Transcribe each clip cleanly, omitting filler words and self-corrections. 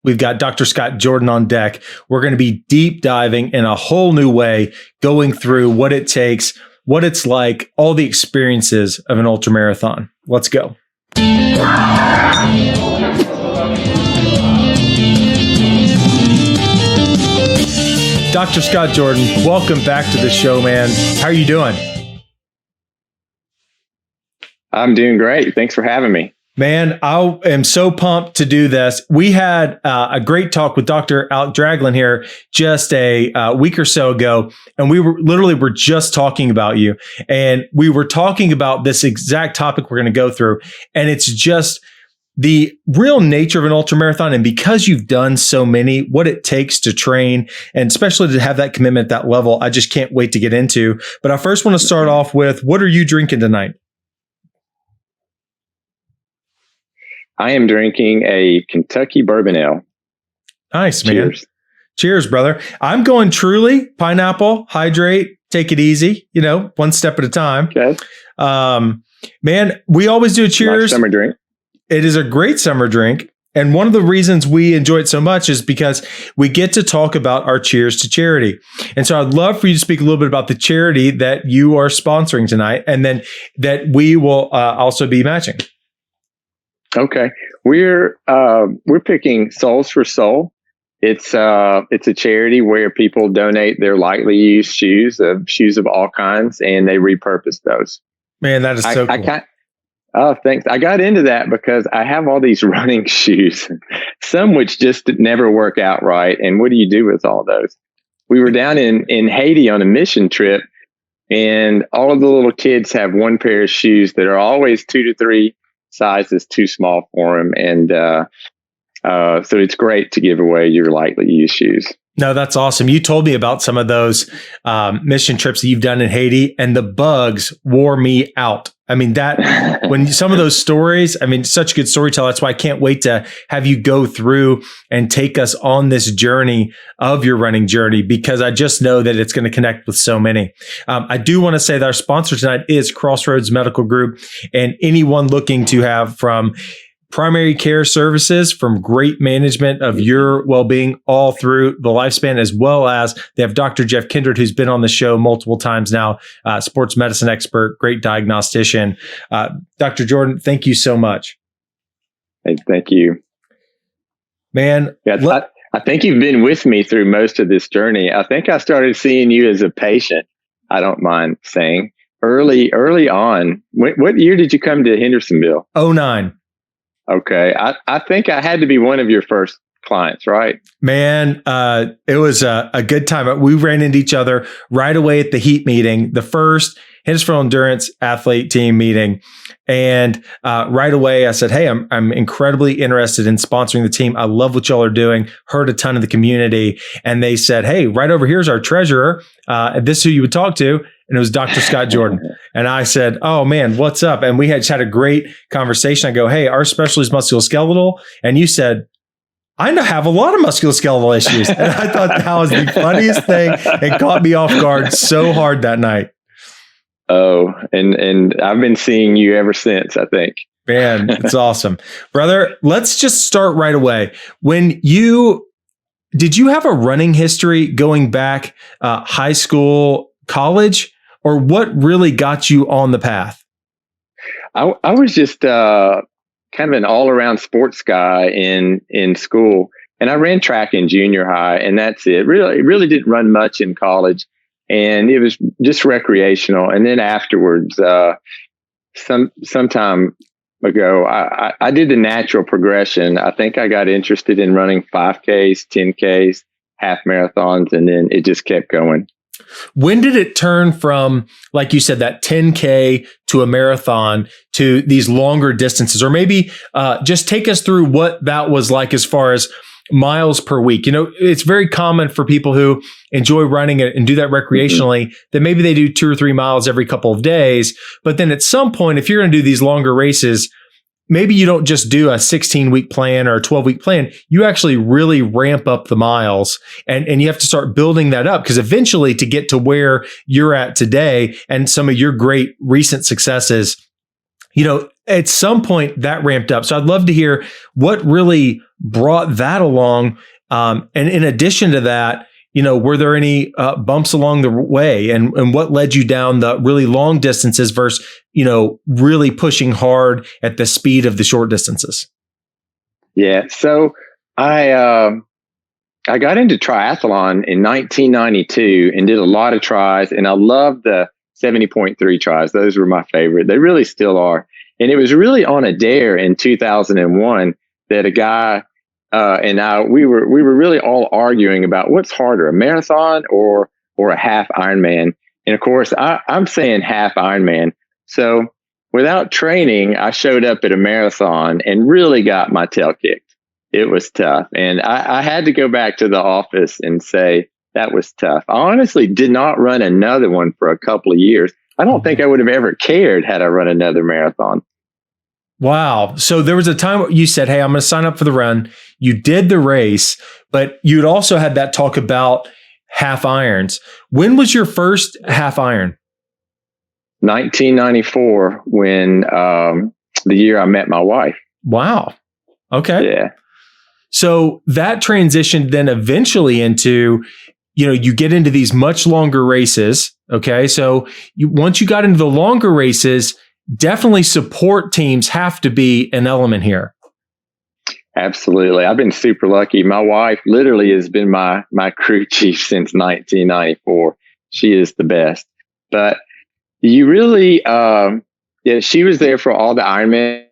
We've got Dr. Scott Jordan on deck. We're going to be deep diving in a whole new way, going through what it takes, what it's like, all the experiences of an ultramarathon. Let's go. Dr. Scott Jordan, welcome back to the show, man. How are you doing? I'm doing great. Thanks for having me. Man, I am so pumped to do this. We had a great talk with Dr. Alec Draglin here just a week or so ago, and we were just talking about you, and we were talking about this exact topic we're going to go through, and it's just the real nature of an ultramarathon, and because you've done so many, what it takes to train, and especially to have that commitment at that level, I just can't wait to get into. But I first want to start off with, what are you drinking tonight? I am drinking a Kentucky bourbon ale. Nice, man. Cheers. Cheers, brother. I'm going Truly, pineapple, hydrate, take it easy, one step at a time. Okay. Man, we always do a cheers. Nice summer drink. It is a great summer drink. And one of the reasons we enjoy it so much is because we get to talk about our cheers to charity. And so I'd love for you to speak a little bit about the charity that you are sponsoring tonight, and then that we will also be matching. Okay, we're picking Souls for Soul. It's a charity where people donate their lightly used shoes of all kinds, and they repurpose those. Man, that is so cool. Oh, thanks. I got into that because I have all these running shoes, some which just never work out right. And what do you do with all those? We were down in Haiti on a mission trip, and all of the little kids have one pair of shoes that are always 2 to 3 sizes too small for them, and so it's great to give away your lightly used shoes. No, that's awesome. You told me about some of those mission trips that you've done in Haiti, and the bugs wore me out. I mean, when some of those stories, such a good storyteller. That's why I can't wait to have you go through and take us on this journey of your running journey, because I just know that it's going to connect with so many. I do want to say that our sponsor tonight is Crossroads Medical Group, and anyone looking to have from primary care services, from great management of your well-being all through the lifespan, as well as they have Dr. Jeff Kindred, who's been on the show multiple times now, sports medicine expert, great diagnostician. Dr. Jordan, thank you so much. Hey, thank you. Man. Yeah, I think you've been with me through most of this journey. I think I started seeing you as a patient, I don't mind saying, early on. What year did you come to Hendersonville? 2009. Okay. I think I had to be one of your first clients, right? Man, it was a good time. We ran into each other right away at the heat meeting, the first Hendersonville Endurance Athlete Team meeting. And right away, I said, hey, I'm incredibly interested in sponsoring the team. I love what y'all are doing. Heard a ton of the community. And they said, hey, right over here's our treasurer. This is who you would talk to. And it was Dr. Scott Jordan. And I said, oh, man, what's up? And we had just had a great conversation. I go, hey, our specialty is musculoskeletal. And you said, I have a lot of musculoskeletal issues. And I thought that was the funniest thing. It caught me off guard so hard that night. Oh, and I've been seeing you ever since, I think. Man, it's awesome. Brother, let's just start right away. Did you have a running history going back high school, college, or what really got you on the path? I was just kind of an all-around sports guy in school, and I ran track in junior high, and that's it. Really didn't run much in college, and it was just recreational. And then afterwards, some time ago, I did the natural progression. I think I got interested in running 5Ks, 10Ks, half marathons, and then it just kept going. When did it turn from, like you said, that 10K to a marathon to these longer distances? Or maybe just take us through what that was like as far as miles per week. It's very common for people who enjoy running and do that recreationally that maybe they do 2 or 3 miles every couple of days. But then at some point, if you're going to do these longer races, maybe you don't just do a 16-week plan or a 12-week plan. You actually really ramp up the miles, and you have to start building that up, because eventually to get to where you're at today and some of your great recent successes, at some point that ramped up. So I'd love to hear what really brought that along. And in addition to that, were there any bumps along the way, and what led you down the really long distances versus, really pushing hard at the speed of the short distances? Yeah. So I got into triathlon in 1992 and did a lot of tries, and I loved the 70.3 tries. Those were my favorite. They really still are. And it was really on a dare in 2001 that a guy and I we were really all arguing about what's harder, a marathon or a half Ironman. And of course, I'm saying half Ironman. So without training, I showed up at a marathon and really got my tail kicked. It was tough. And I had to go back to the office and say, that was tough. I honestly did not run another one for a couple of years. I don't think I would have ever cared had I run another marathon. Wow. So there was a time where you said, hey, I'm going to sign up for the run. You did the race, but you'd also had that talk about half irons. When was your first half iron? 1994, when the year I met my wife. Wow. Okay. Yeah. So that transitioned then eventually into, you get into these much longer races. Okay. So once you got into the longer races, definitely support teams have to be an element here. Absolutely. I've been super lucky. My wife literally has been my crew chief since 1994. She is the best. But you really, she was there for all the Ironman.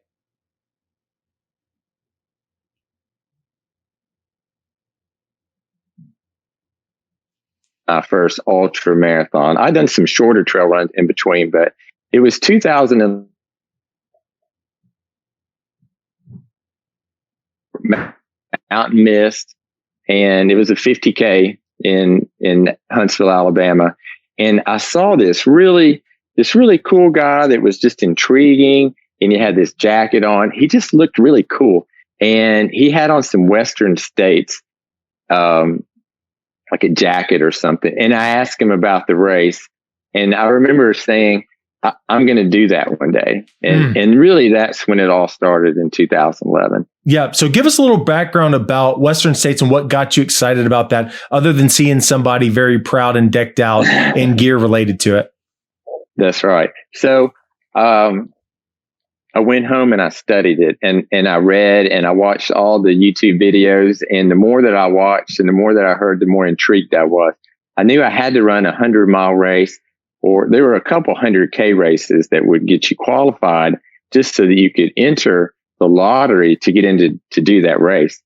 First ultra marathon. I'd done some shorter trail runs in between, but it was 2000 Mountain Mist, and it was a 50K in Huntsville, Alabama. And I saw this really cool guy that was just intriguing, and he had this jacket on. He just looked really cool, and he had on some Western States, like a jacket or something. And I asked him about the race, and I remember saying, I'm going to do that one day. And really that's when it all started in 2011. Yeah. So give us a little background about Western States and what got you excited about that, other than seeing somebody very proud and decked out in gear related to it. That's right. So I went home and I studied it, and I read and I watched all the YouTube videos. And the more that I watched and the more that I heard, the more intrigued I was. I knew I had to run a 100-mile race, or there were a couple 100K races that would get you qualified just so that you could enter the lottery to get into to do that race.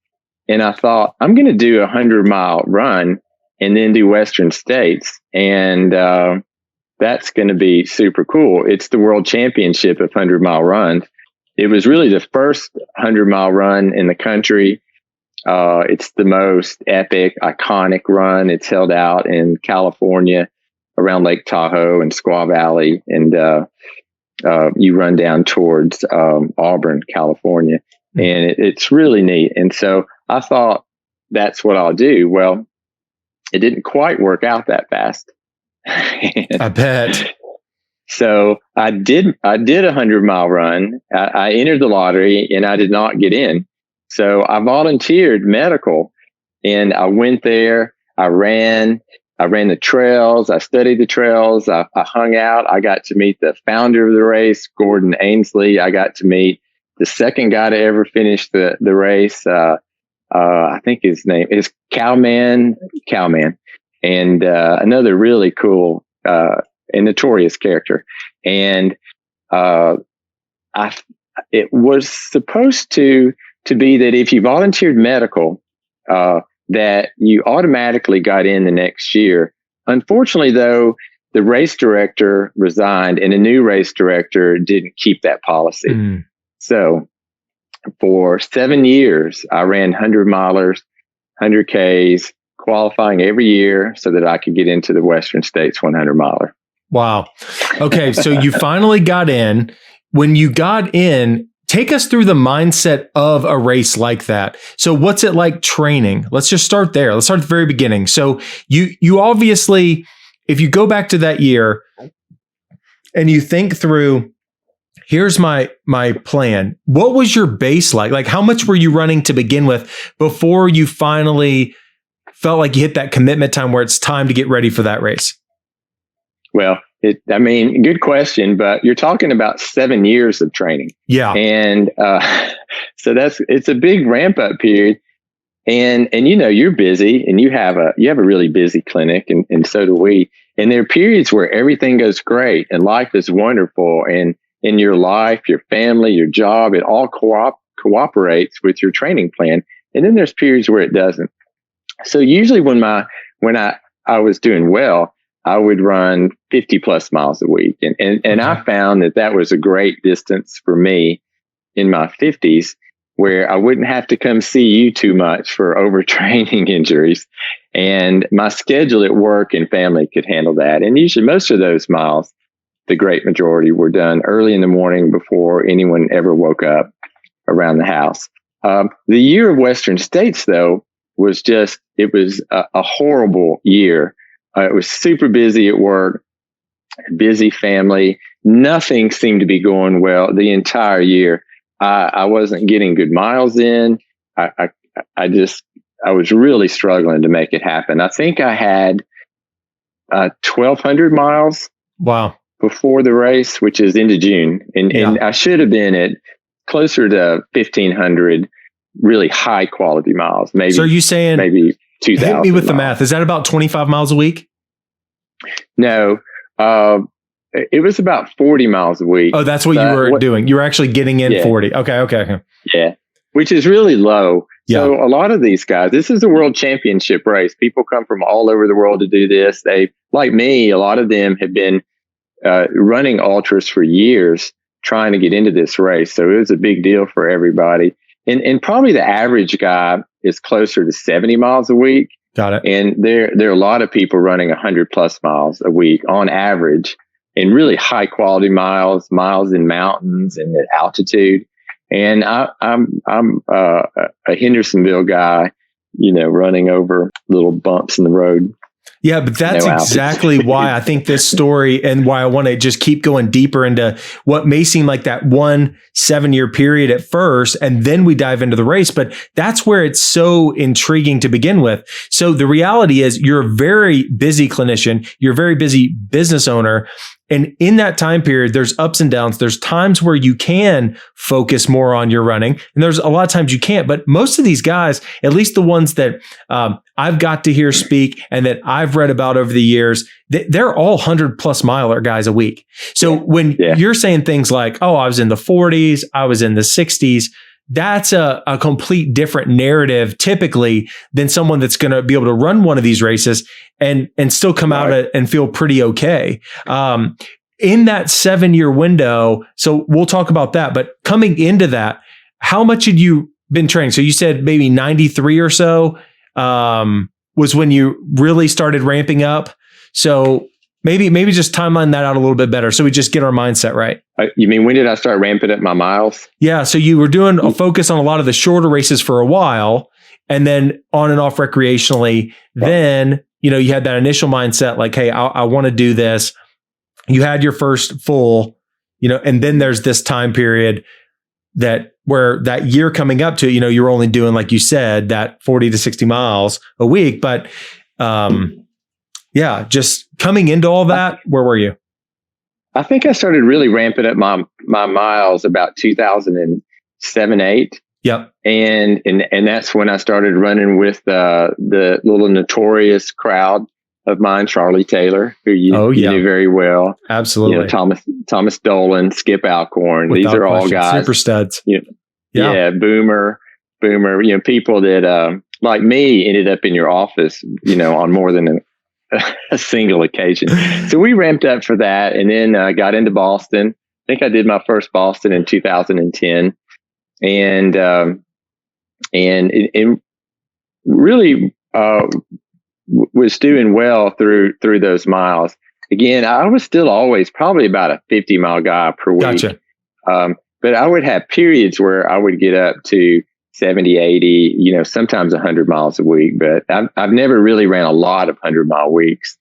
And I thought, I'm going to do a 100-mile run and then do Western States. And that's going to be super cool. It's the world championship of 100-mile runs. It was really the first 100-mile run in the country. It's the most epic, iconic run. It's held out in California around Lake Tahoe and Squaw Valley. And you run down towards Auburn, California. And it's really neat. And so I thought, that's what I'll do. Well, it didn't quite work out that fast. I bet. So I did a 100-mile run. I entered the lottery and I did not get in. So I volunteered medical, and I went there. I ran the trails. I studied the trails. I hung out. I got to meet the founder of the race, Gordon Ainsley. I got to meet the second guy to ever finish the race. I think his name is Cowman, and another really cool and notorious character. And it was supposed to be that if you volunteered medical, that you automatically got in the next year. Unfortunately, though, the race director resigned, and a new race director didn't keep that policy. So for 7 years, I ran 100-milers, 100Ks, qualifying every year so that I could get into the Western States 100-miler. Wow. Okay. So you finally got in. When you got in, take us through the mindset of a race like that. So what's it like training? Let's just start there. Let's start at the very beginning. So you obviously, if you go back to that year and you think through, here's my plan. What was your base like? Like, how much were you running to begin with before you finally felt like you hit that commitment time where it's time to get ready for that race? Well, good question, but you're talking about 7 years of training. Yeah. And so it's a big ramp up period. And you're busy, and you have a really busy clinic, and so do we. And there are periods where everything goes great and life is wonderful, and in your life, your family, your job, it all cooperates with your training plan. And then there's periods where it doesn't. So usually when I was doing well, I would run 50 plus miles a week. And Okay. I found that was a great distance for me in my 50s, where I wouldn't have to come see you too much for overtraining injuries. And my schedule at work and family could handle that. And usually most of those miles, the great majority, were done early in the morning before anyone ever woke up around the house. The year of Western States, though, was a horrible year. It was super busy at work, busy family. Nothing seemed to be going well the entire year. I wasn't getting good miles in. I was really struggling to make it happen. I think I had 1,200 miles. Wow. Before the race, which is into June. And I should have been at closer to 1,500 really high quality miles. Maybe. So are you saying maybe 2,000? Hit me with the miles. math. Is that about 25 miles a week? No. It was about 40 miles a week. Oh, that's what you were doing. You were actually getting in 40. Okay. Yeah. Which is really low. Yeah. So a lot of these guys, this is a world championship race. People come from all over the world to do this. They, like me, a lot of them have been running ultras for years, trying to get into this race. So it was a big deal for everybody. And probably the average guy is closer to 70 miles a week. Got it. And there are a lot of people running 100 plus miles a week on average, and really high quality miles in mountains and at altitude. And I'm a Hendersonville guy, running over little bumps in the road. Yeah, but that's exactly why I think this story, and why I want to just keep going deeper into what may seem like that 1 7-year period at first, and then we dive into the race. But that's where it's so intriguing to begin with. So the reality is, you're a very busy clinician, you're a very busy business owner. And in that time period, there's ups and downs. There's times where you can focus more on your running, and there's a lot of times you can't. But most of these guys, at least the ones that I've got to hear speak and that I've read about over the years, they're all 100 plus miler guys a week. So when you're saying things like, oh, I was in the 40s, I was in the 60s, that's a complete different narrative typically than someone that's going to be able to run one of these races and still come out and feel pretty okay. In that 7-year window, so we'll talk about that, but coming into that, how much had you been training? So you said maybe 93 or so was when you really started ramping up. So maybe just timeline that out a little bit better so we just get our mindset right. You mean, when did I start ramping up my miles? Yeah. So you were doing a focus on a lot of the shorter races for a while, and then on and off recreationally. Right. Then, you had that initial mindset like, hey, I want to do this. You had your first full, and then there's this time period where that year coming up to, you're only doing, like you said, that 40 to 60 miles a week. But just coming into all that, where were you? I think I started really ramping up my miles about 2007, 8. Yep. And that's when I started running with the little notorious crowd of mine, Charlie Taylor, who you knew very well. Absolutely. Thomas Dolan, Skip Alcorn. Without These are all guys. Super studs. Boomer. People that, like me, ended up in your office, on more than a single occasion. So we ramped up for that, and then got into Boston. I think I did my first Boston in 2010, and it really was doing well through those miles. Again, I was still always probably about a 50-mile guy per week. Gotcha. But I would have periods where I would get up to 70, 80, sometimes 100 miles a week, but I've never really ran a lot of 100-mile weeks.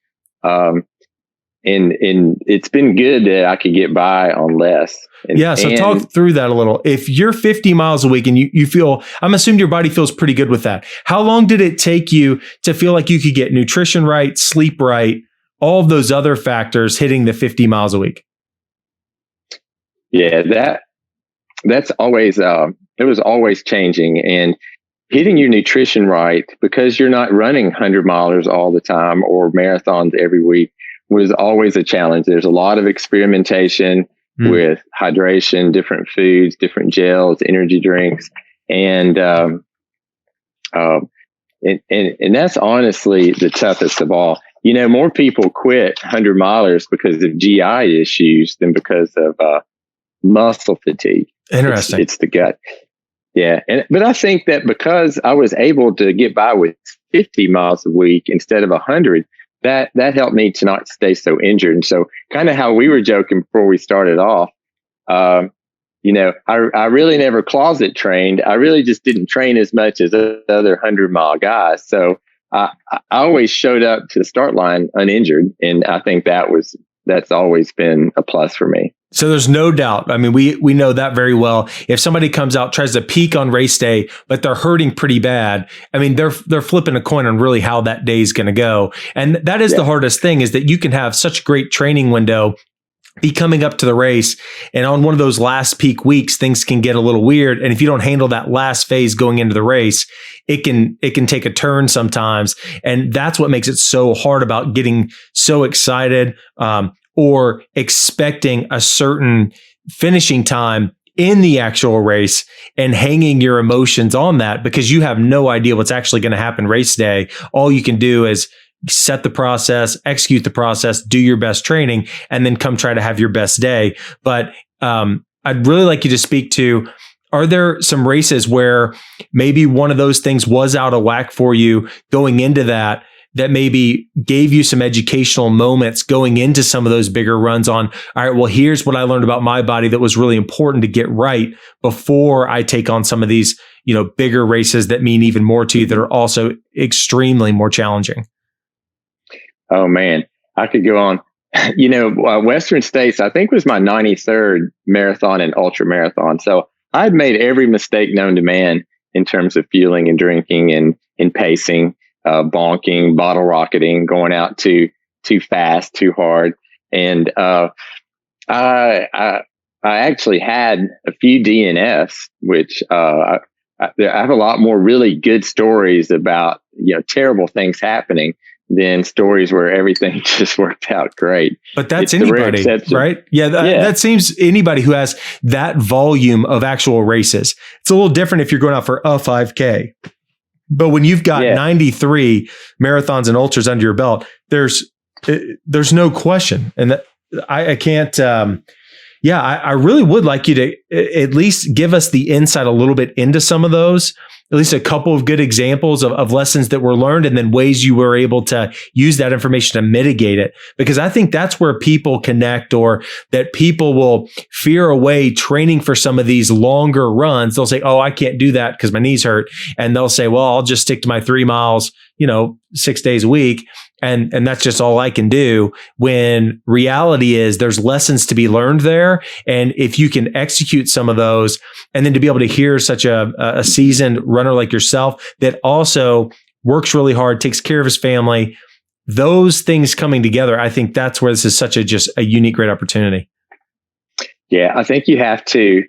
and it's been good that I could get by on less. So talk through that a little. If you're 50 miles a week and you feel, I'm assuming your body feels pretty good with that. How long did it take you to feel like you could get nutrition right, sleep right, all of those other factors hitting the 50 miles a week? Yeah, that's always, it was always changing, and hitting your nutrition right, because you're not running 100 milers all the time or marathons every week, was always a challenge. There's a lot of experimentation with hydration, different foods, different gels, energy drinks. And that's honestly the toughest of all. More people quit 100 milers because of GI issues than because of muscle fatigue. Interesting. It's the gut. Yeah. But I think that because I was able to get by with 50 miles a week instead of 100, that helped me to not stay so injured. And so kind of how we were joking before we started off, I really never closet trained. I really just didn't train as much as other 100-mile guys. So I always showed up to the start line uninjured. And I think that's always been a plus for me. So there's no doubt. I mean, we know that very well. If somebody comes out, tries to peak on race day, but they're hurting pretty bad, I mean, they're flipping a coin on really how that day is going to go. And that is the hardest thing, is that you can have such a great training window, be coming up to the race, and on one of those last peak weeks, things can get a little weird. And if you don't handle that last phase going into the race, it can take a turn sometimes. And that's what makes it so hard about getting so excited, or expecting a certain finishing time in the actual race and hanging your emotions on that, because you have no idea what's actually going to happen race day. All you can do is set the process, execute the process, do your best training, and then come try to have your best day. But I'd really like you to speak to, are there some races where maybe one of those things was out of whack for you going into that maybe gave you some educational moments going into some of those bigger runs on, all right, well, here's what I learned about my body that was really important to get right before I take on some of these, bigger races that mean even more to you, that are also extremely more challenging? Oh man, I could go on. Western States, I think, was my 93rd marathon and ultra marathon. So I'd made every mistake known to man in terms of fueling and drinking and pacing. Bonking, bottle rocketing, going out too fast, too hard. And I actually had a few DNFs, which I have a lot more really good stories about, terrible things happening than stories where everything just worked out great. But that's anybody, right? Yeah, that seems anybody who has that volume of actual races. It's a little different if you're going out for a 5K. But when you've got 93 marathons and ultras under your belt, there's no question. And that I can't, I really would like you to at least give us the insight a little bit into some of those, at least a couple of good examples of lessons that were learned, and then ways you were able to use that information to mitigate it. Because I think that's where people connect, or that people will fear away training for some of these longer runs. They'll say, oh, I can't do that because my knees hurt. And they'll say, well, I'll just stick to my 3 miles, 6 days a week. And that's just all I can do, when reality is there's lessons to be learned there. And if you can execute some of those, and then to be able to hear such a seasoned runner like yourself that also works really hard, takes care of his family, those things coming together, I think that's where this is such just a unique, great opportunity. Yeah, I think you have to,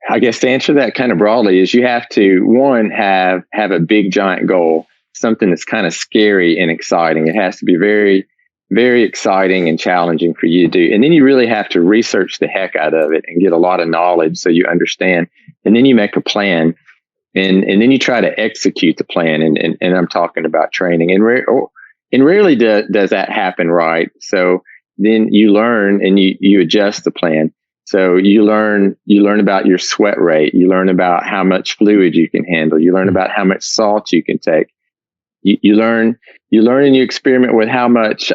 I guess, to answer that kind of broadly, is you have to, one, have a big giant goal, something that's kind of scary and exciting. It has to be very, very exciting and challenging for you to do. And then you really have to research the heck out of it and get a lot of knowledge so you understand. And then you make a plan, and then you try to execute the plan. And I'm talking about training. And rarely does that happen right. So then you learn and you adjust the plan. So you learn about your sweat rate. You learn about how much fluid you can handle. You learn about how much salt you can take. You learn and you experiment with how much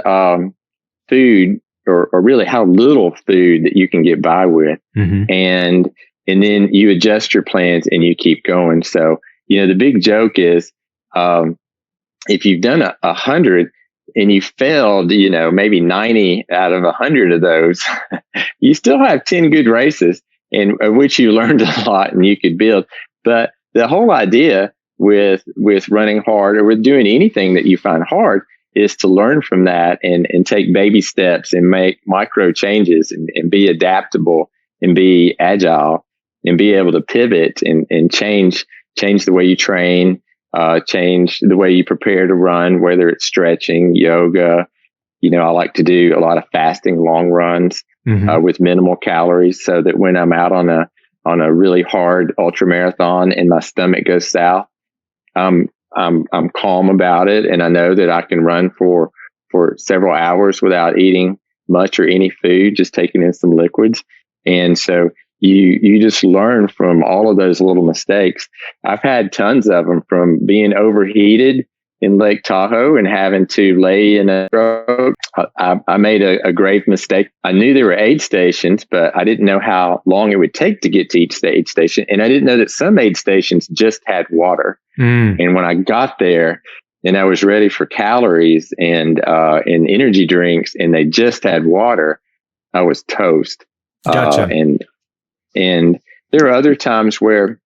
food or really how little food that you can get by with. Mm-hmm. And then you adjust your plans and you keep going. So, the big joke is, if you've done 100, and you failed, maybe 90 out of 100 of those, you still have 10 good races in which you learned a lot and you could build. But the whole idea with running hard or with doing anything that you find hard is to learn from that and take baby steps and make micro changes and be adaptable and be agile and be able to pivot and change the way you train, change the way you prepare to run, whether it's stretching, yoga. I like to do a lot of fasting long runs with minimal calories, so that when I'm out on a really hard ultra marathon and my stomach goes south, I'm calm about it, and I know that I can run for several hours without eating much or any food, just taking in some liquids. And so you just learn from all of those little mistakes. I've had tons of them, from being overheated in Lake Tahoe and having to lay in a stroke. I made a grave mistake. I knew there were aid stations, but I didn't know how long it would take to get to each aid station. And I didn't know that some aid stations just had water. And when I got there and I was ready for calories and energy drinks, and they just had water, I was toast. Gotcha. And there are other times where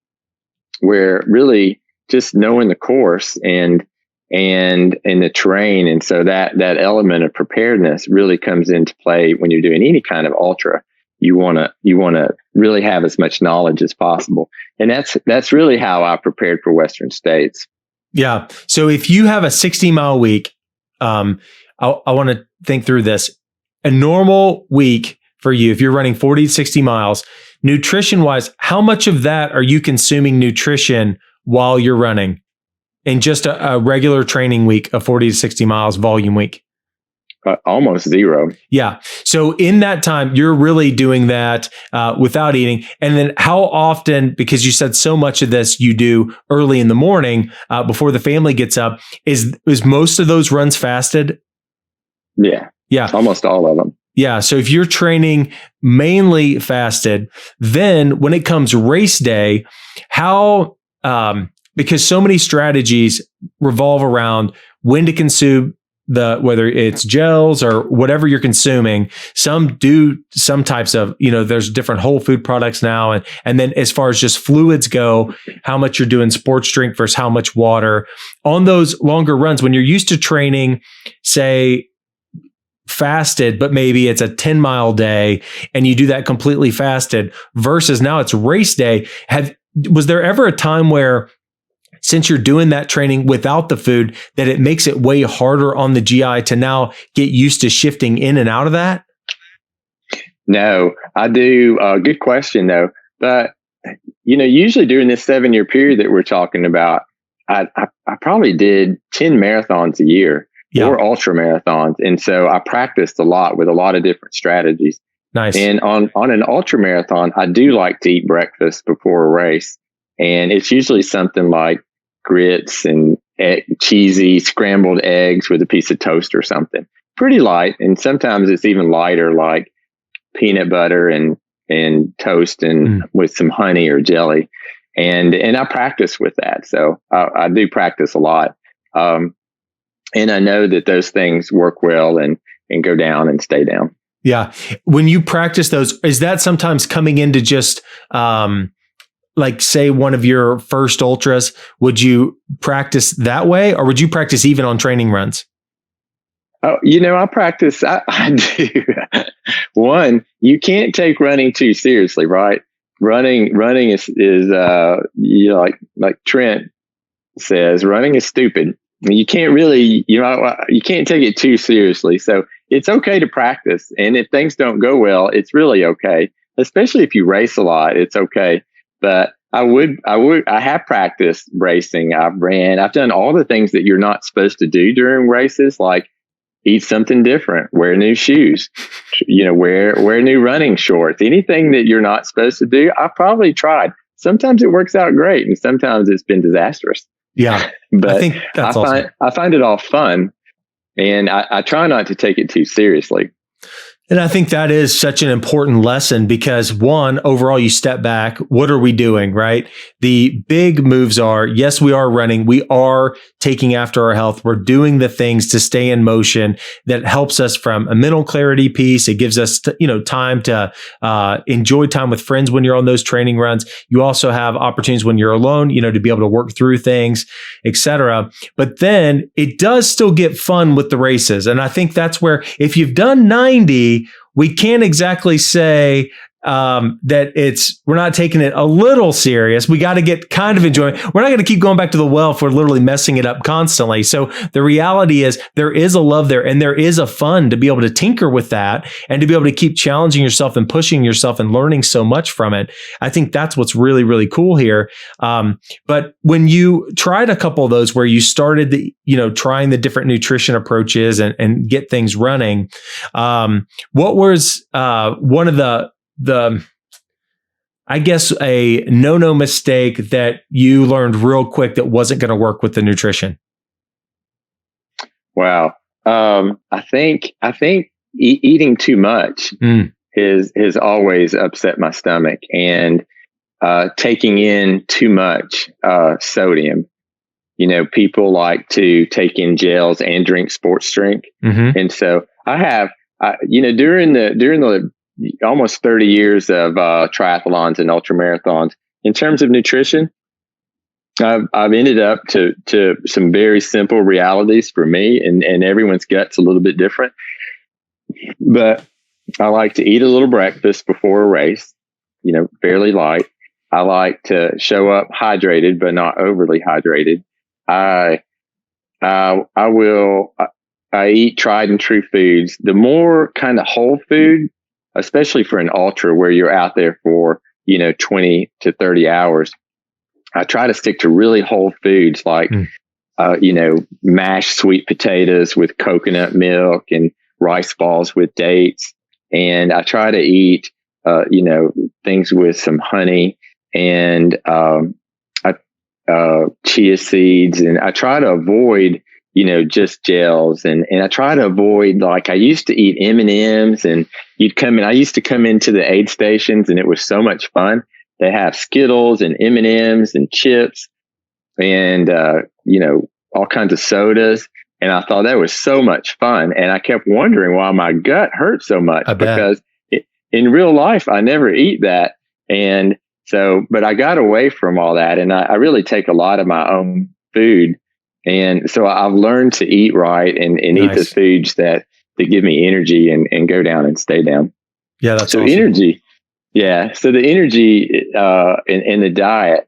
really just knowing the course and the terrain, and so that element of preparedness really comes into play when you're doing any kind of ultra. You want to really have as much knowledge as possible, and that's really how I prepared for Western States. Yeah. So if you have a 60-mile week, I want to think through this. A normal week for you, if you're running 40 to 60 miles, nutrition-wise, how much of that are you consuming nutrition while you're running in just a regular training week of 40 to 60 miles volume week? Almost zero. Yeah. So in that time, you're really doing that without eating. And then how often, because you said so much of this you do early in the morning before the family gets up, is most of those runs fasted? Yeah. Yeah. Almost all of them. Yeah. So if you're training mainly fasted, then when it comes race day, how, because so many strategies revolve around when to consume whether it's gels or whatever you're consuming. Some do some types of, there's different whole food products now. And then as far as just fluids go, how much you're doing sports drink versus how much water on those longer runs, when you're used to training, say, fasted, but maybe it's a 10-mile day and you do that completely fasted versus now it's race day. Was there ever a time where, since you're doing that training without the food, that it makes it way harder on the GI to now get used to shifting in and out of that? No, I do. Good question though. But, usually during this 7-year period that we're talking about, I probably did 10 marathons a year. Yeah. Or ultra marathons. And so I practiced a lot with a lot of different strategies. Nice. And on an ultra marathon, I do like to eat breakfast before a race. And it's usually something like grits and cheesy scrambled eggs with a piece of toast or something. Pretty light. And sometimes it's even lighter, like peanut butter and toast and with some honey or jelly. And I practice with that. So I do practice a lot. And I know that those things work well and go down and stay down. Yeah. When you practice those, is that sometimes coming into just like, say, one of your first ultras? Would you practice that way, or would you practice even on training runs? Oh, I practice. I do. One, you can't take running too seriously, right? Running is like Trent says, running is stupid. You can't really, you can't take it too seriously. So it's okay to practice. And if things don't go well, it's really okay. Especially if you race a lot, it's okay. But I have practiced racing. I've done all the things that you're not supposed to do during races, like eat something different, wear new shoes, wear new running shorts, anything that you're not supposed to do. I've probably tried. Sometimes it works out great and sometimes it's been disastrous. Yeah. But I think that's awesome. I find it all fun, and I try not to take it too seriously. And I think that is such an important lesson because, one, overall, you step back. What are we doing, right? The big moves are, yes, we are running. We are taking after our health. We're doing the things to stay in motion that helps us from a mental clarity piece. It gives us, time to enjoy time with friends when you're on those training runs. You also have opportunities when you're alone, to be able to work through things, etc. But then it does still get fun with the races. And I think that's where, if you've done 90, we can't exactly say that we're not taking it a little serious. We got to get kind of enjoying. We're not going to keep going back to the well if we're literally messing it up constantly. So the reality is there is a love there, and there is a fun to be able to tinker with that and to be able to keep challenging yourself and pushing yourself and learning so much from it. I think that's what's really, really cool here. But when you tried a couple of those where you started trying the different nutrition approaches and get things running, what was one of I guess a no mistake that you learned real quick that wasn't going to work with the nutrition? Wow. I think eating too much has always upset my stomach, and taking in too much sodium. People like to take in gels and drink sports drink. Mm-hmm. And so I have, during the almost 30 years of triathlons and ultra marathons, in terms of nutrition, I've ended up to some very simple realities for me, and everyone's gut's a little bit different. But I like to eat a little breakfast before a race, fairly light. I like to show up hydrated, but not overly hydrated. I eat tried and true foods. The more kind of whole food, especially for an ultra where you're out there for, 20 to 30 hours, I try to stick to really whole foods like, mashed sweet potatoes with coconut milk and rice balls with dates. And I try to eat, things with some honey and chia seeds. And I try to avoid, just gels. And I try to avoid, like, I used to eat M&Ms, and I used to come into the aid stations, and it was so much fun. They have Skittles and M&Ms and chips and, all kinds of sodas. And I thought that was so much fun. And I kept wondering why my gut hurt so much, because in real life, I never eat that. And so, but I got away from all that, and I really take a lot of my own food. And so I've learned to eat right and eat the foods that give me energy and go down and stay down. Yeah, that's so awesome. Energy. Yeah. So the energy and the diet,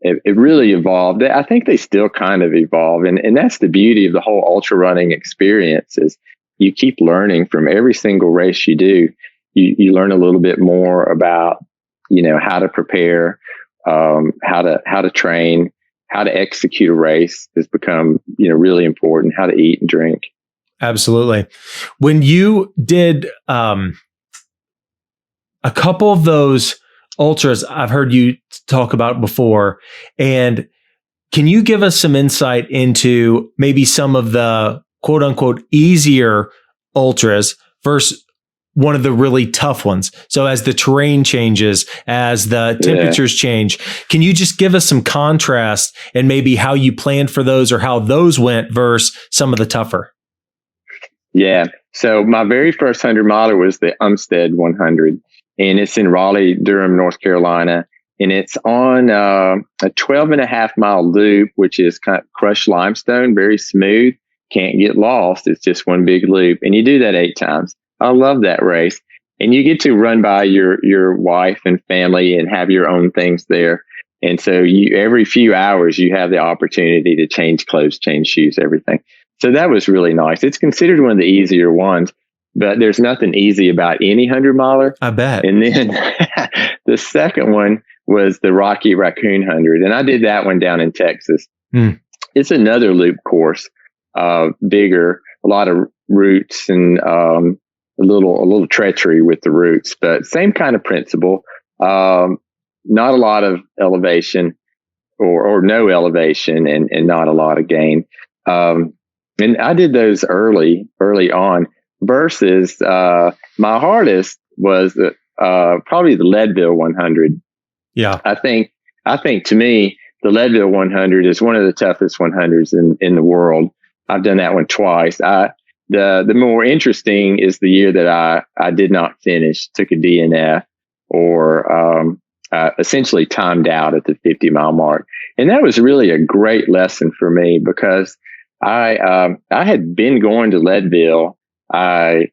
it really evolved. I think they still kind of evolve. And that's the beauty of the whole ultra running experience, is you keep learning from every single race you do. You learn a little bit more about, how to prepare, how to train, how to execute a race has become, really important, how to eat and drink. Absolutely. When you did a couple of those ultras, I've heard you talk about before, and can you give us some insight into maybe some of the quote unquote easier ultras versus one of the really tough ones? So as the terrain changes, as the temperatures change, can you just give us some contrast and maybe how you planned for those or how those went versus some of the tougher? Yeah. So my very first 100 miler was the Umstead 100, and it's in Raleigh, Durham, North Carolina. And it's on a 12.5-mile loop, which is kind of crushed limestone, very smooth, can't get lost. It's just one big loop. And you do that 8 times. I love that race. And you get to run by your wife and family and have your own things there. And so every few hours, you have the opportunity to change clothes, change shoes, everything. So that was really nice. It's considered one of the easier ones, but there's nothing easy about any 100 miler. I bet. And then the second one was the Rocky Raccoon 100. And I did that one down in Texas. It's another loop course, bigger, a lot of roots and, a little treachery with the roots, but same kind of principle. Not a lot of elevation or no elevation and not a lot of gain. And I did those early on versus, my hardest was, probably the Leadville 100. Yeah. I think to me, the Leadville 100 is one of the toughest 100s in the world. I've done that one twice. The more interesting is the year that I did not finish, took a DNF, or essentially timed out at the 50-mile mark. And that was really a great lesson for me, because I had been going to Leadville. I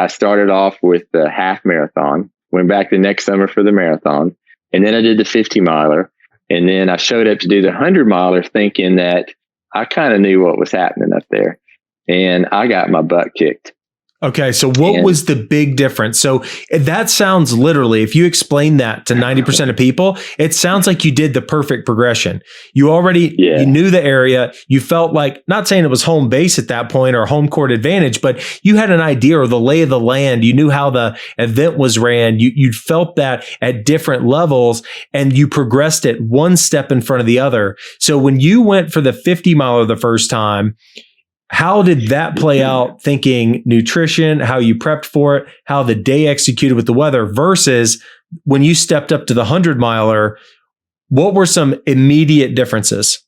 started off with the half marathon, went back the next summer for the marathon, and then I did the 50-miler. And then I showed up to do the 100-miler thinking that I kind of knew what was happening up there. And I got my butt kicked. Okay, so what was the big difference? So that sounds literally, if you explain that to 90% of people, it sounds like you did the perfect progression. You already you knew the area. You felt like, not saying it was home base at that point or home court advantage, but you had an idea or the lay of the land. You knew how the event was ran. You felt that at different levels, and you progressed it one step in front of the other. So when you went for the 50-miler the first time, how did that play out, thinking nutrition, how you prepped for it, how the day executed with the weather, versus when you stepped up to the 100-miler? What were some immediate differences?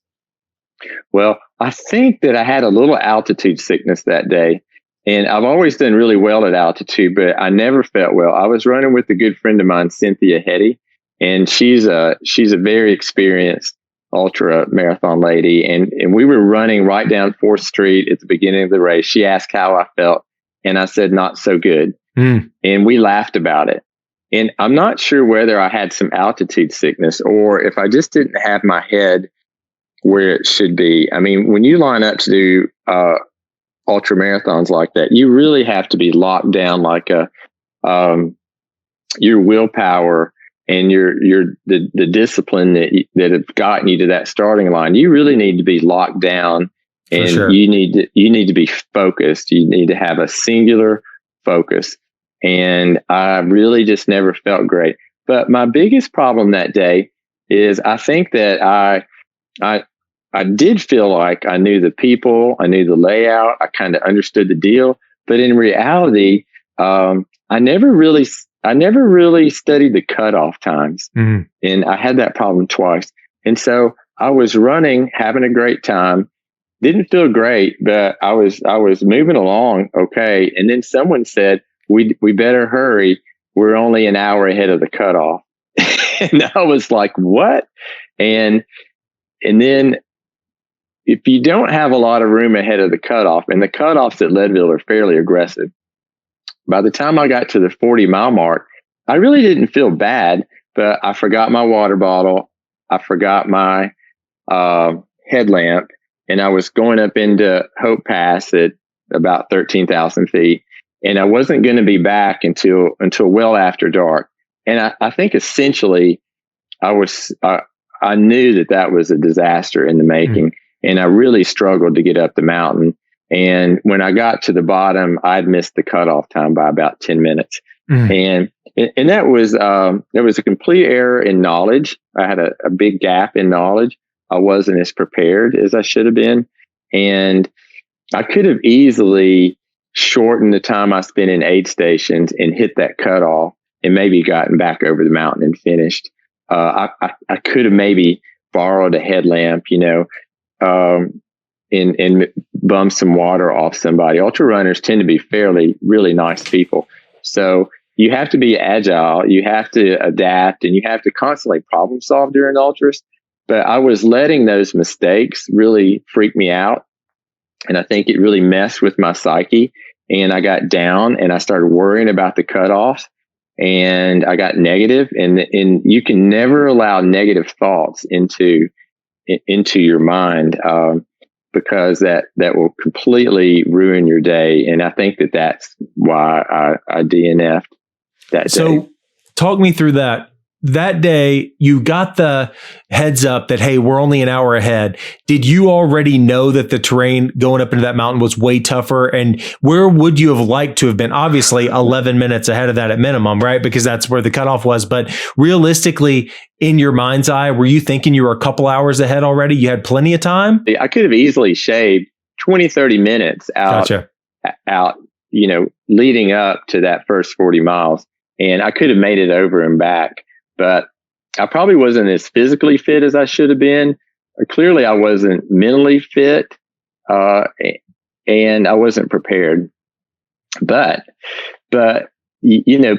Well, I think that I had a little altitude sickness that day. And I've always done really well at altitude, but I never felt well. I was running with a good friend of mine, Cynthia Hetty, and she's a very experienced ultra marathon lady. And we were running right down 4th Street at the beginning of the race. She asked how I felt, and I said, not so good. And we laughed about it. And I'm not sure whether I had some altitude sickness or if I just didn't have my head where it should be. I mean, when you line up to do ultra marathons like that, you really have to be locked down, like your willpower and the discipline that have gotten you to that starting line. You really need to be locked down, and you need to be focused. You need to have a singular focus. And I really just never felt great. But my biggest problem that day is I think that I did feel like I knew the people, I knew the layout, I kind of understood the deal. But in reality, I never really studied the cutoff times. And I had that problem twice. And so I was running, having a great time, didn't feel great, but I was moving along okay. And then someone said, we better hurry. We're only an hour ahead of the cutoff. And I was like, what? And then if you don't have a lot of room ahead of the cutoff, and the cutoffs at Leadville are fairly aggressive, by the time I got to the 40-mile mark, I really didn't feel bad, but I forgot my water bottle. I forgot my headlamp, and I was going up into Hope Pass at about 13,000 feet, and I wasn't going to be back until well after dark. And I think essentially I knew that was a disaster in the making, and I really struggled to get up the mountain. And when I got to the bottom, I'd missed the cutoff time by about 10 minutes. And that was a complete error in knowledge. I had a big gap in knowledge. I wasn't as prepared as I should have been. And I could have easily shortened the time I spent in aid stations and hit that cutoff and maybe gotten back over the mountain and finished. I could have maybe borrowed a headlamp, and bum some water off somebody. Ultra runners tend to be really nice people. So you have to be agile, you have to adapt, and you have to constantly problem solve during ultras. But I was letting those mistakes really freak me out. And I think it really messed with my psyche. And I got down and I started worrying about the cutoffs, and I got negative. And you can never allow negative thoughts into your mind, because that will completely ruin your day. And I think that's why I DNF'd that day. So talk me through that. That day, you got the heads up that, hey, we're only an hour ahead. Did you already know that the terrain going up into that mountain was way tougher? And where would you have liked to have been? Obviously, 11 minutes ahead of that at minimum, right? Because that's where the cutoff was. But realistically, in your mind's eye, were you thinking you were a couple hours ahead already? You had plenty of time? I could have easily shaved 20, 30 minutes out, leading up to that first 40 miles. And I could have made it over and back. But I probably wasn't as physically fit as I should have been. Clearly, I wasn't mentally fit, uh, and I wasn't prepared. But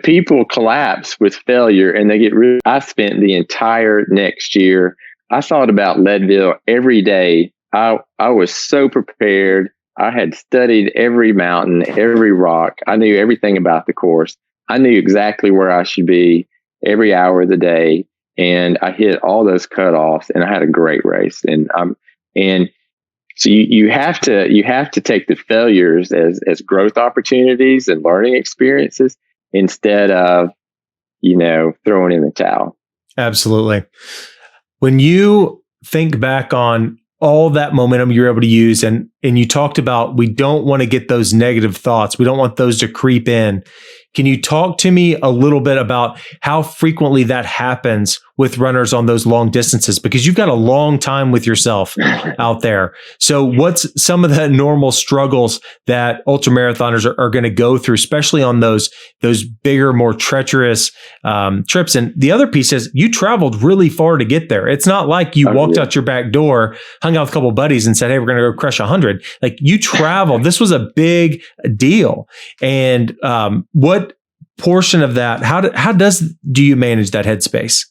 people collapse with failure, and they get really. I spent the entire next year. I thought about Leadville every day. I was so prepared. I had studied every mountain, every rock. I knew everything about the course. I knew exactly where I should be every hour of the day, and I hit all those cutoffs, and I had a great race. And so you have to take the failures as growth opportunities and learning experiences instead of throwing in the towel. Absolutely. When you think back on all that momentum you're able to use, and you talked about, we don't want to get those negative thoughts. We don't want those to creep in. Can you talk to me a little bit about how frequently that happens with runners on those long distances? Because you've got a long time with yourself out there. So what's some of the normal struggles that ultramarathoners are going to go through, especially on those bigger, more treacherous trips? And the other piece is you traveled really far to get there. It's not like you walked out your back door, hung out with a couple of buddies and said, hey, we're going to go crush 100. Like, you traveled. This was a big deal. And what portion of that, how do you manage that headspace?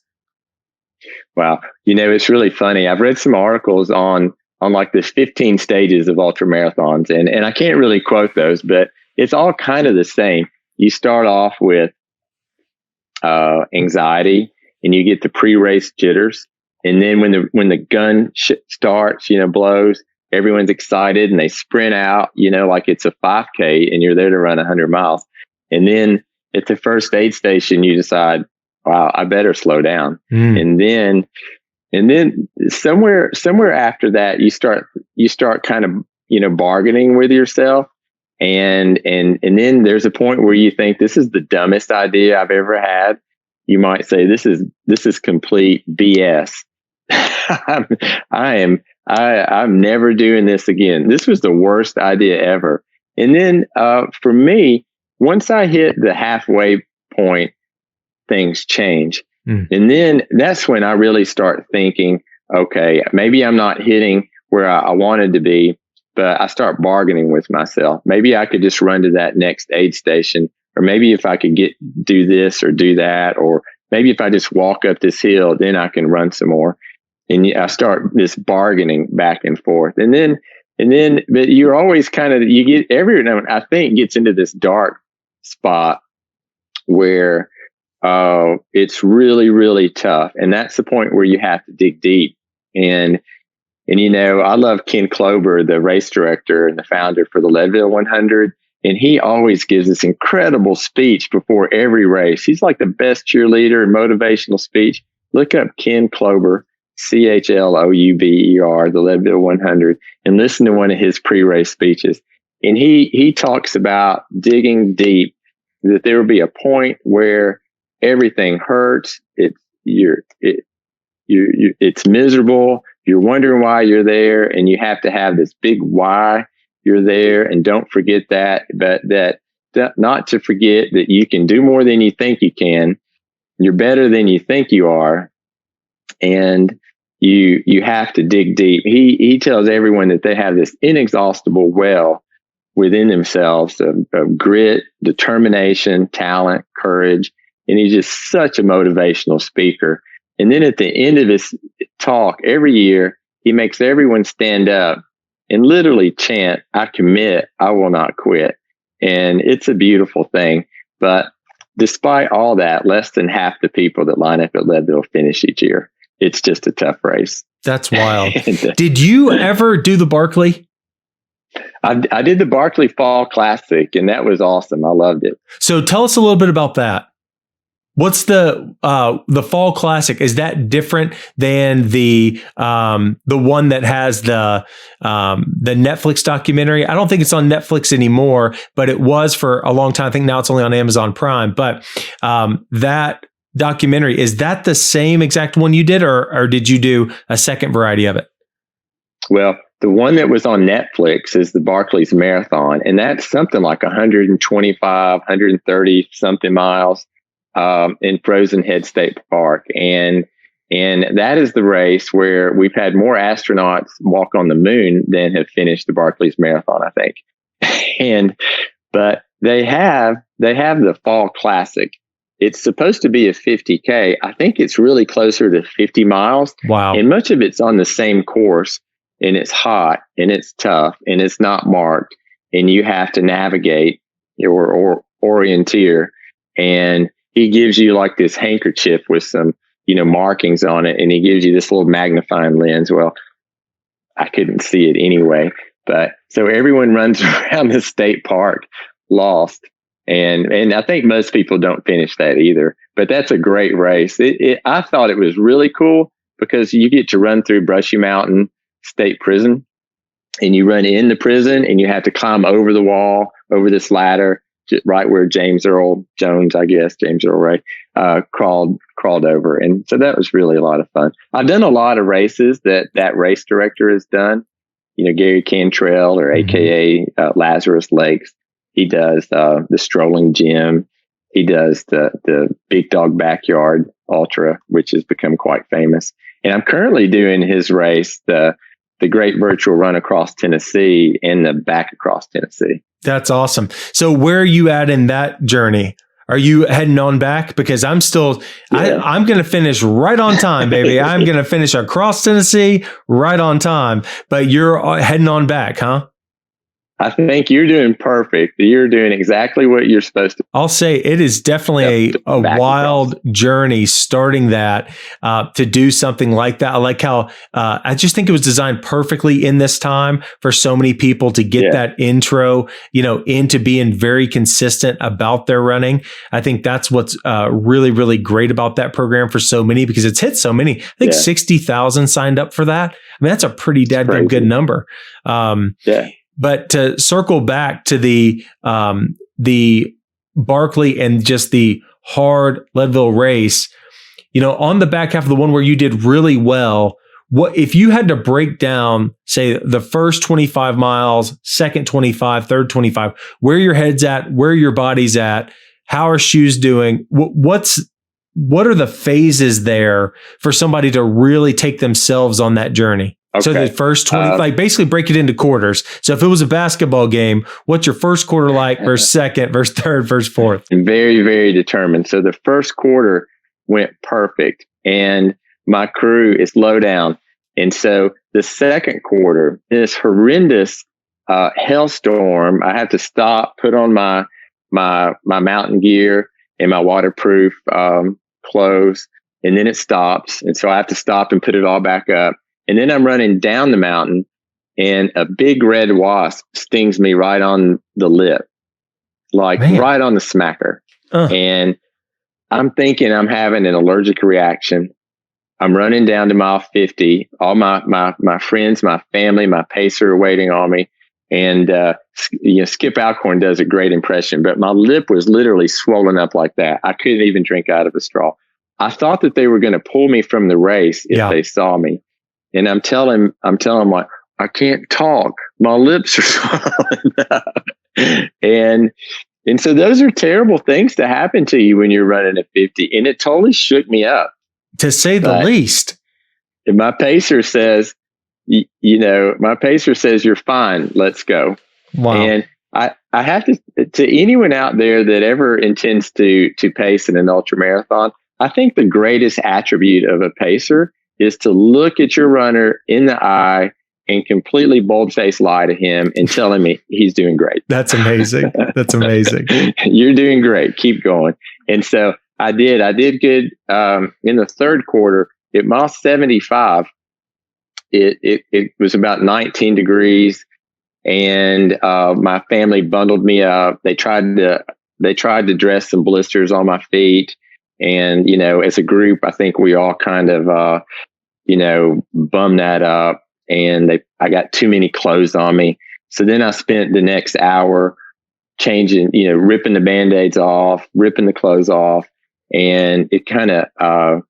Wow. It's really funny. I've read some articles on like the 15 stages of ultra marathons, and I can't really quote those, but it's all kind of the same. You start off with anxiety, and you get the pre-race jitters. And then when the gun starts, blows, everyone's excited and they sprint out, like it's a 5K and you're there to run 100 miles. And then at the first aid station, you decide, wow, I better slow down. And then somewhere after that, you start kind of, bargaining with yourself. And then there's a point where you think, this is the dumbest idea I've ever had. You might say, this is complete BS. I'm never doing this again. This was the worst idea ever. And then, for me, once I hit the halfway point, things change. And then that's when I really start thinking, okay, maybe I'm not hitting where I wanted to be, but I start bargaining with myself. Maybe I could just run to that next aid station, or maybe if I could do this or do that, or maybe if I just walk up this hill, then I can run some more. And I start this bargaining back and forth. And then, but you're always everyone, I think, gets into this dark spot where it's really, really tough. And that's the point where you have to dig deep. And I love Ken Klober, the race director and the founder for the Leadville 100. And he always gives this incredible speech before every race. He's like the best cheerleader and motivational speech. Look up Ken Klober, CHLOUBER, the Leadville 100, and listen to one of his pre-race speeches. And he talks about digging deep, that there will be a point where everything hurts. It's miserable. You're wondering why you're there, and you have to have this big why you're there. And don't forget that, but that not to forget that you can do more than you think you can. You're better than you think you are. And you have to dig deep. He tells everyone that they have this inexhaustible well within themselves of grit, determination, talent, courage. And he's just such a motivational speaker. And then at the end of his talk every year, he makes everyone stand up and literally chant, I commit, I will not quit. And it's a beautiful thing. But despite all that, less than half the people that line up at Leadville finish each year. It's just a tough race. That's wild. Did you ever do the Barkley? I did the Barkley Fall Classic, and that was awesome. I loved it. So tell us a little bit about that. What's the Fall Classic? Is that different than the one that has the Netflix documentary? I don't think it's on Netflix anymore, but it was for a long time. I think now it's only on Amazon Prime. But that documentary, is that the same exact one you did, or did you do a second variety of it? Well, the one that was on Netflix is the Barkley's Marathon, and that's something like 125, 130 something miles. in Frozen Head State Park. And that is the race where we've had more astronauts walk on the moon than have finished the Barclays Marathon, I think. But they have the Fall Classic. It's supposed to be a 50K. I think it's really closer to 50 miles. Wow. And much of it's on the same course, and it's hot and it's tough and it's not marked, and you have to navigate or orienteer. And he gives you like this handkerchief with some, markings on it, and he gives you this little magnifying lens. Well, I couldn't see it anyway, but so everyone runs around the state park lost. And I think most people don't finish that either, but that's a great race. I thought it was really cool because you get to run through Brushy Mountain State Prison, and you run in the prison and you have to climb over the wall, over this ladder, right where James Earl Ray, crawled over. And so that was really a lot of fun. I've done a lot of races that race director has done, Gary Cantrell, or AKA Lazarus Lakes. He does the Strolling Gym. He does the Big Dog Backyard Ultra, which has become quite famous. And I'm currently doing his race, the Great Virtual Run Across Tennessee and the Back Across Tennessee. That's awesome. So where are you at in that journey? Are you heading on back? Because I'm still, I'm going to finish right on time, baby. I'm going to finish across Tennessee right on time, but you're heading on back, huh? I think you're doing perfect. You're doing exactly what you're supposed to. I'll say it is definitely a wild journey starting that to do something like that. I like how I just think it was designed perfectly in this time for so many people to get that intro, into being very consistent about their running. I think that's what's really, really great about that program for so many, because it's hit so many. I think 60,000 signed up for that. I mean, that's a pretty dadgum good number. But to circle back to the Barkley and just the hard Leadville race, on the back half of the one where you did really well, what if you had to break down, say, the first 25 miles, second 25, third 25, where your head's at, where your body's at, how are shoes doing? What are the phases there for somebody to really take themselves on that journey? Okay. So the first 20, basically break it into quarters. So if it was a basketball game, what's your first quarter like versus second, versus third, versus fourth? Very, very determined. So the first quarter went perfect, and my crew is low down. And so the second quarter, this horrendous hailstorm, I have to stop, put on my mountain gear and my waterproof clothes, and then it stops. And so I have to stop and put it all back up. And then I'm running down the mountain, and a big red wasp stings me right on the lip, right on the smacker. And I'm thinking I'm having an allergic reaction. I'm running down to mile 50. All my friends, my family, my pacer are waiting on me. And, Skip Alcorn does a great impression, but my lip was literally swollen up like that. I couldn't even drink out of a straw. I thought that they were going to pull me from the race if they saw me. And I'm telling them, like, I can't talk. My lips are swollen up. And so those are terrible things to happen to you when you're running at 50. And it totally shook me up, to say the least. And my pacer says, you're fine. Let's go. Wow. And I have to anyone out there that ever intends to pace in an ultra marathon, I think the greatest attribute of a pacer is to look at your runner in the eye and completely bold-faced lie to him and tell him he's doing great. That's amazing. That's amazing. You're doing great. Keep going. And so I did good. In the third quarter at mile 75, it was about 19 degrees, and my family bundled me up. They tried to dress some blisters on my feet. And, as a group, I think we all kind of, bummed that up, and I got too many clothes on me. So then I spent the next hour changing, ripping the Band-Aids off, ripping the clothes off. And it kind of,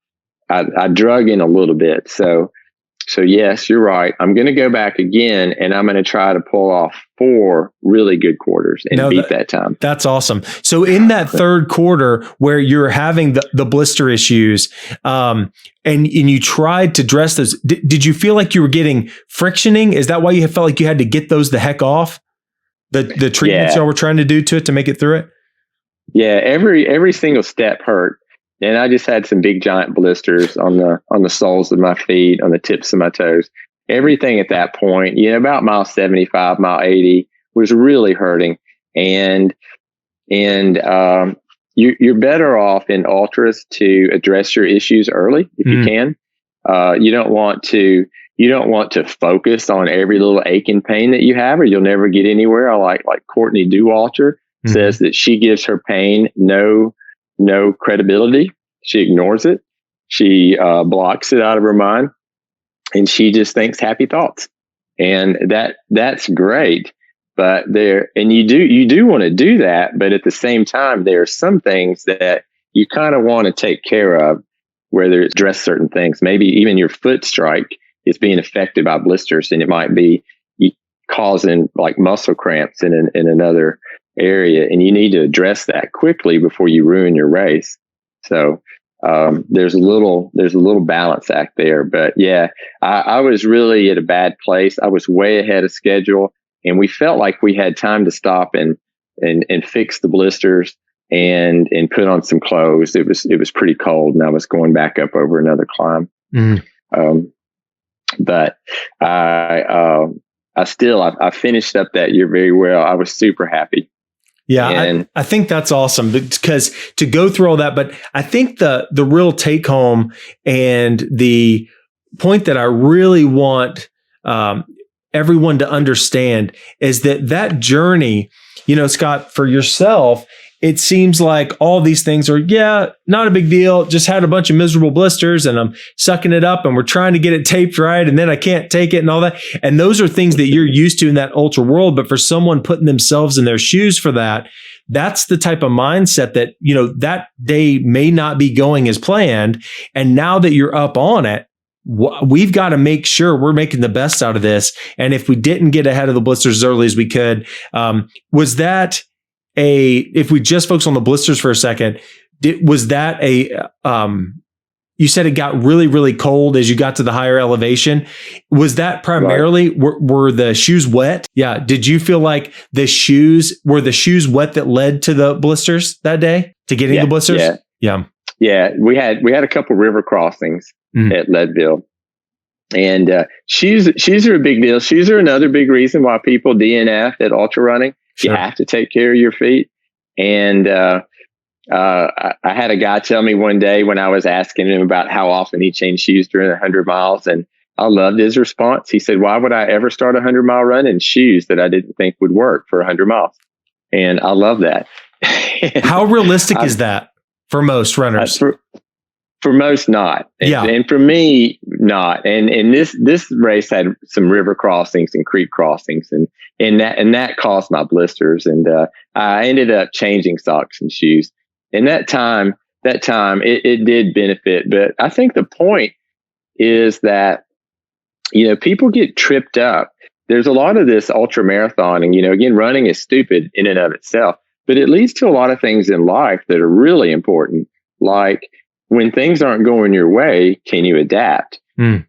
I drug in a little bit. So So yes, you're right. I'm going to go back again, and I'm going to try to pull off 4 really good quarters and beat that time. That's awesome. So in that third quarter where you're having the blister issues, and you tried to dress those, did you feel like you were getting frictioning? Is that why you felt like you had to get those the heck off? The treatments y'all were trying to do to it to make it through it? Yeah, every single step hurt. And I just had some big giant blisters on the soles of my feet, on the tips of my toes. Everything at that point, about mile 75, mile 80 was really hurting. And you're better off in ultras to address your issues early if you can. You don't want to focus on every little ache and pain that you have, or you'll never get anywhere. I like Courtney Dauwalter says that she gives her pain no credibility. She ignores it. She blocks it out of her mind, and she just thinks happy thoughts. And that's great. But you do want to do that, but at the same time, there are some things that you kind of want to take care of, whether it's address certain things. Maybe even your foot strike is being affected by blisters, and it might be causing like muscle cramps in another area, and you need to address that quickly before you ruin your race. So there's a little balance act there. But yeah, I was really at a bad place. I was way ahead of schedule, and we felt like we had time to stop and fix the blisters and put on some clothes. It was pretty cold, and I was going back up over another climb. But I finished up that year very well. I was super happy. Yeah, I think that's awesome, because to go through all that, but I think the real take home and the point that I really want everyone to understand is that journey, Scott, for yourself, it seems like all these things are, not a big deal. Just had a bunch of miserable blisters and I'm sucking it up and we're trying to get it taped right. And then I can't take it and all that. And those are things that you're used to in that ultra world. But for someone putting themselves in their shoes for that, that's the type of mindset that, that day may not be going as planned. And now that you're up on it, we've got to make sure we're making the best out of this. And if we didn't get ahead of the blisters as early as we could, was that if we just focus on the blisters for a second, was that you said it got really, really cold as you got to the higher elevation. Was that primarily, were the shoes wet? Yeah. Did you feel like were the shoes wet that led to the blisters that day, to getting the blisters? Yeah. We had a couple river crossings at Leadville, and shoes are a big deal. Shoes are another big reason why people DNF at ultra running. Sure. You have to take care of your feet. And I had a guy tell me one day when I was asking him about how often he changed shoes during 100 miles, and I loved his response. He said, "Why would I ever start a 100-mile run in shoes that I didn't think would work for 100 miles?" And I love that. How realistic is that for most runners? For most, not. And for me, not. And this race had some river crossings and creek crossings, and that caused my blisters. And I ended up changing socks and shoes. And that time it did benefit. But I think the point is that, people get tripped up. There's a lot of this ultra marathoning, again, running is stupid in and of itself, but it leads to a lot of things in life that are really important. Like, when things aren't going your way, can you adapt?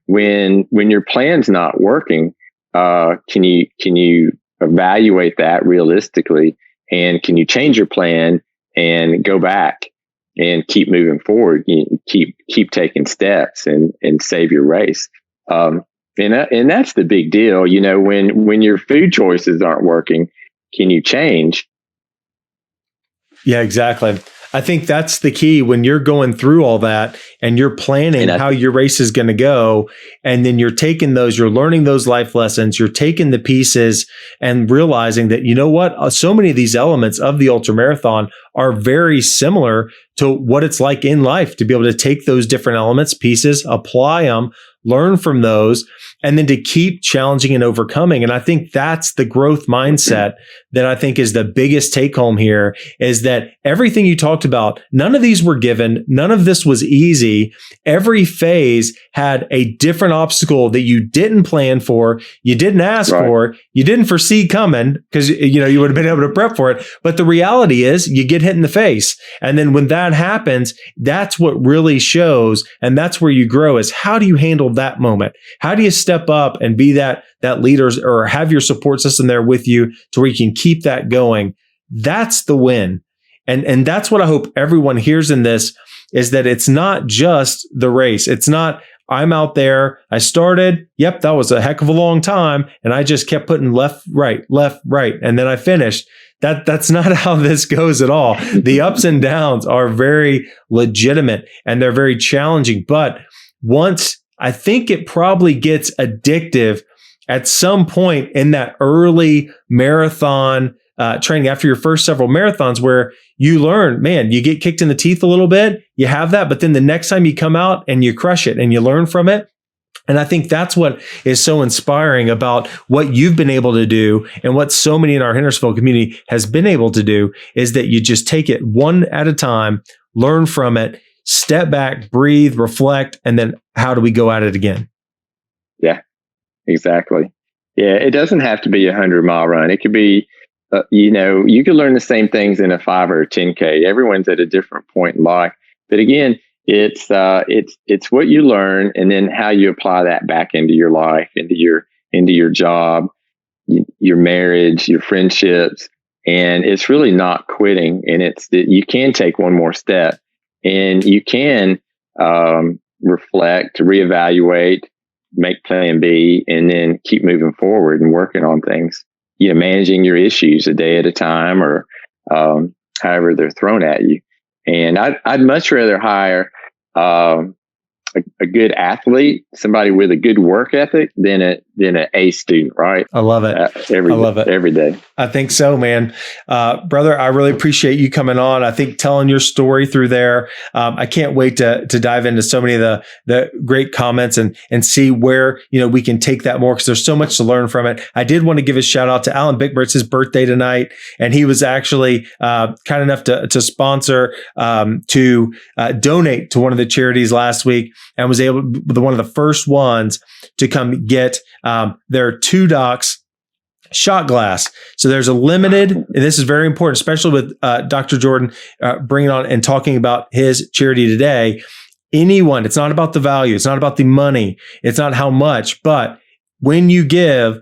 When your plan's not working, can you evaluate that realistically, and can you change your plan and go back and keep moving forward? Keep taking steps and save your race. And that's the big deal. When your food choices aren't working, can you change? Yeah, exactly. I think that's the key when you're going through all that and you're planning how your race is going to go. And then you're learning those life lessons, you're taking the pieces and realizing that, so many of these elements of the ultramarathon are very similar to what it's like in life, to be able to take those different elements, pieces, apply them, learn from those, and then to keep challenging and overcoming. And I think that's the growth mindset that I think is the biggest take home here, is that everything you talked about, none of these were given. None of this was easy. Every phase had a different obstacle that you didn't plan for, you didn't ask for, you didn't foresee coming, because you would have been able to prep for it. But the reality is you get hit in the face. And then when that happens, that's what really shows. And that's where you grow, is how do you handle that moment? How do you step up and be that leader, or have your support system there with you to where you can keep that going? That's the win. And that's what I hope everyone hears in this, is that it's not just the race. It's not, I'm out there, I started, yep, that was a heck of a long time, and I just kept putting left, right, and then I finished. That's not how this goes at all. The ups and downs are very legitimate and they're very challenging. But once, I think it probably gets addictive at some point in that early marathon training, after your first several marathons, where you learn, man, you get kicked in the teeth a little bit, you have that, but then the next time you come out and you crush it and you learn from it. And I think that's what is so inspiring about what you've been able to do, and what so many in our Hendersonville community has been able to do, is that you just take it one at a time, learn from it, step back, breathe, reflect, and then how do we go at it again? Yeah, exactly. Yeah, it doesn't have to be a 100-mile run. It could be, you can learn the same things in a 5 or a 10K. Everyone's at a different point in life. But again, it's what you learn, and then how you apply that back into your life, into your job, your marriage, your friendships. And it's really not quitting. And it's that you can take one more step, and you can reflect, reevaluate, make plan B, and then keep moving forward and working on things. Managing your issues a day at a time, or however they're thrown at you. And I'd much rather hire a good athlete, somebody with a good work ethic, than an A student, right? I love it. I love it every day. I think so, man. Brother, I really appreciate you coming on. I think telling your story through there. I can't wait to dive into so many of the great comments and see where, we can take that more, because there's so much to learn from it. I did want to give a shout out to Alan Bickmer. It's his birthday tonight, and he was actually kind enough to sponsor, to donate to one of the charities last week, and was able to be one of the first ones to come get their 2 docs shot glass. So there's a limited, and this is very important, especially with Dr. Jordan bringing on and talking about his charity today. Anyone, it's not about the value, it's not about the money, it's not how much, but when you give,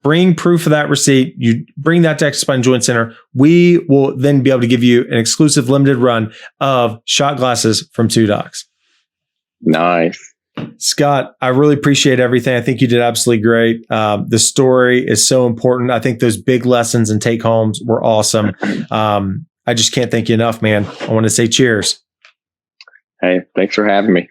bring proof of that receipt, you bring that to Texas Spine Joint Center, we will then be able to give you an exclusive limited run of shot glasses from 2 docs. Nice. Scott, I really appreciate everything. I think you did absolutely great. The story is so important. I think those big lessons and take homes were awesome. I just can't thank you enough, man. I want to say cheers. Hey, thanks for having me.